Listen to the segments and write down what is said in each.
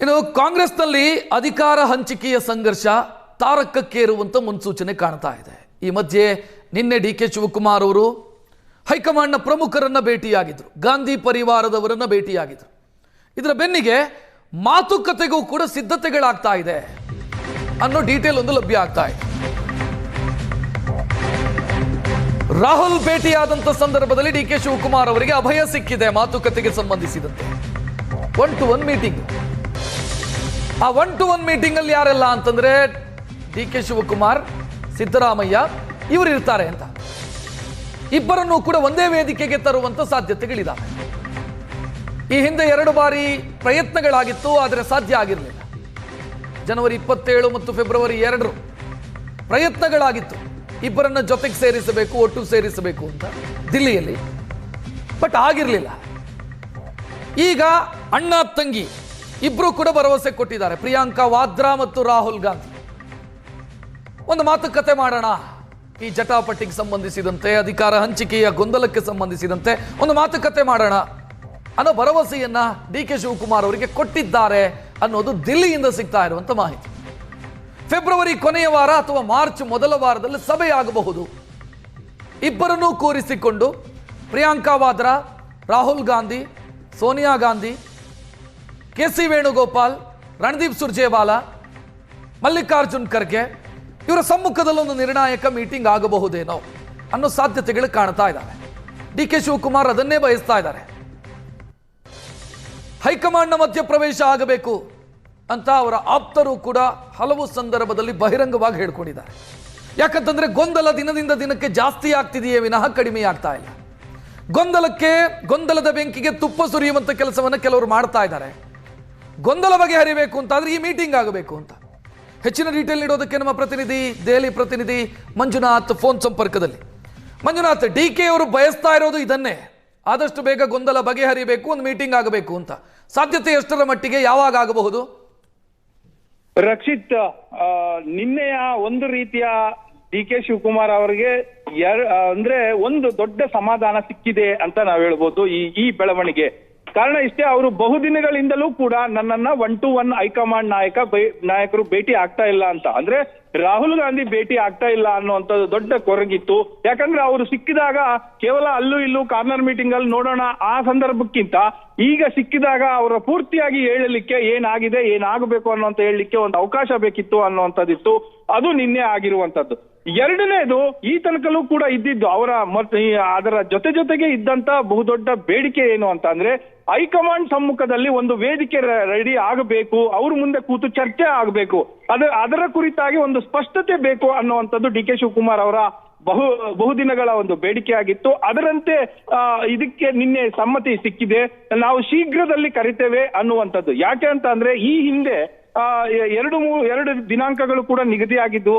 ಇನ್ನು ಕಾಂಗ್ರೆಸ್ನಲ್ಲಿ ಅಧಿಕಾರ ಹಂಚಿಕೆಯ ಸಂಘರ್ಷ ತಾರಕಕ್ಕೇರುವಂತ ಮುನ್ಸೂಚನೆ ಕಾಣ್ತಾ ಇದೆ. ಈ ಮಧ್ಯೆ ನಿನ್ನೆ ಡಿ.ಕೆ. ಶಿವಕುಮಾರ್ ಅವರು ಹೈಕಮಾಂಡ್ನ ಪ್ರಮುಖರನ್ನ ಭೇಟಿಯಾಗಿದ್ರು, ಗಾಂಧಿ ಪರಿವಾರದವರನ್ನ ಭೇಟಿಯಾಗಿದ್ರು. ಇದರ ಬೆನ್ನಿಗೆ ಮಾತುಕತೆಗೂ ಕೂಡ ಸಿದ್ಧತೆಗಳಾಗ್ತಾ ಇದೆ ಅನ್ನೋ ಡೀಟೇಲ್ ಒಂದು ಲಭ್ಯ ಆಗ್ತಾ ಇದೆ. ರಾಹುಲ್ ಭೇಟಿಯಾದಂತ ಸಂದರ್ಭದಲ್ಲಿ ಡಿ.ಕೆ. ಶಿವಕುಮಾರ್ ಅವರಿಗೆ ಅಭಯ ಸಿಕ್ಕಿದೆ. ಮಾತುಕತೆಗೆ ಸಂಬಂಧಿಸಿದಂತೆ 1-to-1 ಮೀಟಿಂಗ್. ಆ 1-to-1 ಮೀಟಿಂಗ್ ಅಲ್ಲಿ ಯಾರೆಲ್ಲ ಅಂತಂದ್ರೆ ಡಿ.ಕೆ. ಶಿವಕುಮಾರ್, ಸಿದ್ದರಾಮಯ್ಯ ಇವರು ಇರ್ತಾರೆ ಅಂತ. ಇಬ್ಬರನ್ನು ಕೂಡ ಒಂದೇ ವೇದಿಕೆಗೆ ತರುವಂತ ಸಾಧ್ಯತೆಗಳಿದ್ದಾವೆ. ಈ ಹಿಂದೆ 2 ಬಾರಿ ಪ್ರಯತ್ನಗಳಾಗಿತ್ತು, ಆದರೆ ಸಾಧ್ಯ ಆಗಿರಲಿಲ್ಲ. ಜನವರಿ 27 ಮತ್ತು ಫೆಬ್ರವರಿ 2 ಪ್ರಯತ್ನಗಳಾಗಿತ್ತು ಇಬ್ಬರನ್ನ ಜೊತೆಗೆ ಸೇರಿಸಬೇಕು, ಒಟ್ಟು ಸೇರಿಸಬೇಕು ಅಂತ ದಿಲ್ಲಿಯಲ್ಲಿ, ಬಟ್ ಆಗಿರಲಿಲ್ಲ. ಈಗ ಅಣ್ಣ ತಂಗಿ ಇಬ್ರು ಕೂಡ ಭರವಸೆ ಕೊಟ್ಟಿದ್ದಾರೆ. ಪ್ರಿಯಾಂಕಾ ವಾದ್ರಾ ಮತ್ತು ರಾಹುಲ್ ಗಾಂಧಿ ಒಂದು ಮಾತುಕತೆ ಮಾಡೋಣ, ಈ ಜಟಾಪಟಿಗೆ ಸಂಬಂಧಿಸಿದಂತೆ, ಅಧಿಕಾರ ಹಂಚಿಕೆಯ ಗೊಂದಲಕ್ಕೆ ಸಂಬಂಧಿಸಿದಂತೆ ಒಂದು ಮಾತುಕತೆ ಮಾಡೋಣ ಅನ್ನೋ ಭರವಸೆಯನ್ನ ಡಿ.ಕೆ. ಶಿವಕುಮಾರ್ ಅವರಿಗೆ ಕೊಟ್ಟಿದ್ದಾರೆ ಅನ್ನೋದು ದಿಲ್ಲಿಯಿಂದ ಸಿಗ್ತಾ ಇರುವಂತ ಮಾಹಿತಿ. ಫೆಬ್ರವರಿ ಕೊನೆಯ ವಾರ ಅಥವಾ ಮಾರ್ಚ್ ಮೊದಲ ವಾರದಲ್ಲಿ ಸಭೆಯಾಗಬಹುದು. ಇಬ್ಬರನ್ನೂ ಕೂರಿಸಿಕೊಂಡು ಪ್ರಿಯಾಂಕಾ ವಾದ್ರಾ, ರಾಹುಲ್ ಗಾಂಧಿ, ಸೋನಿಯಾ ಗಾಂಧಿ, ಕೆ.ಸಿ. ವೇಣುಗೋಪಾಲ್, ರಣದೀಪ್ ಸುರ್ಜೇವಾಲಾ, ಮಲ್ಲಿಕಾರ್ಜುನ್ ಖರ್ಗೆ ಇವರ ಸಮ್ಮುಖದಲ್ಲಿ ಒಂದು ನಿರ್ಣಾಯಕ ಮೀಟಿಂಗ್ ಆಗಬಹುದೇನೋ ಅನ್ನೋ ಸಾಧ್ಯತೆಗಳು ಕಾಣ್ತಾ ಇದ್ದಾವೆ. ಡಿ.ಕೆ. ಶಿವಕುಮಾರ್ ಅದನ್ನೇ ಬಯಸ್ತಾ ಇದ್ದಾರೆ. ಹೈಕಮಾಂಡ್ನ ಮಧ್ಯಪ್ರವೇಶ ಆಗಬೇಕು ಅಂತ ಅವರ ಆಪ್ತರು ಕೂಡ ಹಲವು ಸಂದರ್ಭದಲ್ಲಿ ಬಹಿರಂಗವಾಗಿ ಹೇಳ್ಕೊಂಡಿದ್ದಾರೆ. ಯಾಕಂತಂದ್ರೆ ಗೊಂದಲ ದಿನದಿಂದ ದಿನಕ್ಕೆ ಜಾಸ್ತಿ ಆಗ್ತಿದೆಯೇ ವಿನಃ ಕಡಿಮೆ ಆಗ್ತಾ ಇಲ್ಲ. ಗೊಂದಲದ ಬೆಂಕಿಗೆ ತುಪ್ಪ ಸುರಿಯುವಂತ ಕೆಲಸವನ್ನು ಕೆಲವರು ಮಾಡ್ತಾ ಇದ್ದಾರೆ. ಗೊಂದಲ ಬಗೆಹರಿಬೇಕು ಅಂತಾದ್ರೆ ಈ ಮೀಟಿಂಗ್ ಆಗಬೇಕು ಅಂತ. ಹೆಚ್ಚಿನ ಡೀಟೇಲ್ ನೀಡೋದಕ್ಕೆ ನಮ್ಮ ಪ್ರತಿನಿಧಿ, ದೆಹಲಿ ಪ್ರತಿನಿಧಿ ಮಂಜುನಾಥ್ ಫೋನ್ ಸಂಪರ್ಕದಲ್ಲಿ. ಮಂಜುನಾಥ್, ಡಿ.ಕೆ. ಅವರು ಬಯಸ್ತಾ ಇರೋದು ಇದನ್ನೇ, ಆದಷ್ಟು ಬೇಗ ಗೊಂದಲ ಬಗೆಹರಿಬೇಕು, ಒಂದು ಮೀಟಿಂಗ್ ಆಗಬೇಕು ಅಂತ. ಸಾಧ್ಯತೆ ಎಷ್ಟರ ಮಟ್ಟಿಗೆ, ಯಾವಾಗ ಆಗಬಹುದು? ರಕ್ಷಿತ್, ನಿನ್ನೆಯ ಒಂದು ರೀತಿಯ ಡಿ.ಕೆ. ಶಿವಕುಮಾರ್ ಅವರಿಗೆ ಅಂದ್ರೆ ಒಂದು ದೊಡ್ಡ ಸಮಾಧಾನ ಸಿಕ್ಕಿದೆ ಅಂತ ನಾವ್ ಹೇಳ್ಬೋದು ಈ ಬೆಳವಣಿಗೆ. ಕಾರಣ ಇಷ್ಟೇ, ಅವರು ಬಹುದಿನಗಳಿಂದಲೂ ಕೂಡ ನನ್ನನ್ನ 1-to-1 ಹೈಕಮಾಂಡ್ ನಾಯಕರು ಭೇಟಿ ಆಗ್ತಾ ಇಲ್ಲ ಅಂತ, ಅಂದ್ರೆ ರಾಹುಲ್ ಗಾಂಧಿ ಭೇಟಿ ಆಗ್ತಾ ಇಲ್ಲ ಅನ್ನುವಂಥದ್ದು ದೊಡ್ಡ ಕೊರಗಿತ್ತು. ಯಾಕಂದ್ರೆ ಅವರು ಸಿಕ್ಕಿದಾಗ ಕೇವಲ ಅಲ್ಲೂ ಇಲ್ಲೂ ಕಾರ್ನರ್ ಮೀಟಿಂಗ್ ಅಲ್ಲಿ ನೋಡೋಣ ಆ ಸಂದರ್ಭಕ್ಕಿಂತ ಈಗ ಸಿಕ್ಕಿದಾಗ ಅವರ ಪೂರ್ತಿಯಾಗಿ ಹೇಳಲಿಕ್ಕೆ ಏನಾಗಿದೆ, ಏನಾಗಬೇಕು ಅನ್ನೋಂತ ಹೇಳಲಿಕ್ಕೆ ಒಂದು ಅವಕಾಶ ಬೇಕಿತ್ತು ಅನ್ನುವಂಥದ್ದಿತ್ತು. ಅದು ನಿನ್ನೆ ಆಗಿರುವಂತದ್ದು. ಎರಡನೇದು, ಈ ತನಕಲೂ ಕೂಡ ಇದ್ದಿದ್ದು ಅದರ ಜೊತೆಗೆ ಇದ್ದಂತ ಬಹುದೊಡ್ಡ ಬೇಡಿಕೆ ಏನು ಅಂತ ಅಂದ್ರೆ, ಹೈಕಮಾಂಡ್ ಸಮ್ಮುಖದಲ್ಲಿ ಒಂದು ವೇದಿಕೆ ರೆಡಿ ಆಗಬೇಕು, ಅವ್ರ ಮುಂದೆ ಕೂತು ಚರ್ಚೆ ಆಗಬೇಕು, ಅದರ ಕುರಿತಾಗಿ ಒಂದು ಸ್ಪಷ್ಟತೆ ಬೇಕು ಅನ್ನುವಂಥದ್ದು ಡಿ.ಕೆ. ಶಿವಕುಮಾರ್ ಅವರ ಬಹುದಿನಗಳ ಒಂದು ಬೇಡಿಕೆ ಆಗಿತ್ತು. ಅದರಂತೆ ಇದಕ್ಕೆ ನಿನ್ನೆ ಸಮ್ಮತಿ ಸಿಕ್ಕಿದೆ. ನಾವು ಶೀಘ್ರದಲ್ಲಿ ಕರಿತೇವೆ ಅನ್ನುವಂಥದ್ದು. ಯಾಕೆ ಅಂತ ಅಂದ್ರೆ ಈ ಹಿಂದೆ 2 ದಿನಾಂಕಗಳು ಕೂಡ ನಿಗದಿಯಾಗಿದ್ದು,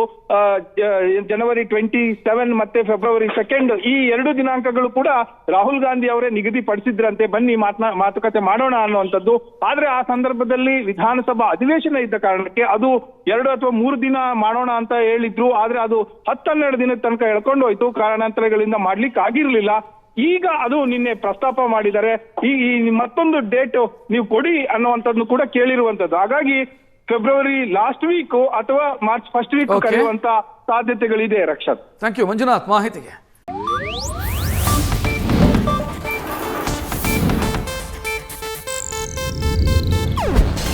ಜನವರಿ 27 ಮತ್ತೆ ಫೆಬ್ರವರಿ 2 ಈ 2 ದಿನಾಂಕಗಳು ಕೂಡ ರಾಹುಲ್ ಗಾಂಧಿ ಅವರೇ ನಿಗದಿಪಡಿಸಿದ್ರಂತೆ, ಬನ್ನಿ ಮಾತುಕತೆ ಮಾಡೋಣ ಅನ್ನುವಂಥದ್ದು. ಆದ್ರೆ ಆ ಸಂದರ್ಭದಲ್ಲಿ ವಿಧಾನಸಭಾ ಅಧಿವೇಶನ ಇದ್ದ ಕಾರಣಕ್ಕೆ ಅದು 2 ಅಥವಾ 3 ದಿನ ಮಾಡೋಣ ಅಂತ ಹೇಳಿದ್ರು. ಆದ್ರೆ ಅದು 10-12 ದಿನದ ತನಕ ಎಳ್ಕೊಂಡು ಹೋಯ್ತು. ಕಾರಣಾಂತರಗಳಿಂದ ಮಾಡ್ಲಿಕ್ಕೆ ಆಗಿರ್ಲಿಲ್ಲ. ಈಗ ಅದು ನಿನ್ನೆ ಪ್ರಸ್ತಾಪ ಮಾಡಿದ್ದಾರೆ. ಈ ಮತ್ತೊಂದು ಡೇಟ್ ನೀವು ಕೊಡಿ ಅನ್ನುವಂಥದ್ದು ಕೂಡ ಕೇಳಿರುವಂತದ್ದು. ಹಾಗಾಗಿ ಫೆಬ್ರವರಿ ಲಾಸ್ಟ್ ವೀಕ್ ಅಥವಾ ಮಾರ್ಚ್ ಫಸ್ಟ್ ವೀಕ್ ಕರೆಯುವಂತ ಸಾಧ್ಯತೆಗಳಿದೆ. ರಕ್ಷತ್, ಥ್ಯಾಂಕ್ ಯು ಮಂಜುನಾಥ್ ಮಾಹಿತಿಗೆ.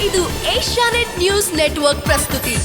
ಇದು ಏಷ್ಯಾನೆಟ್ ನ್ಯೂಸ್ ನೆಟ್ವರ್ಕ್ ಪ್ರಸ್ತುತಿ.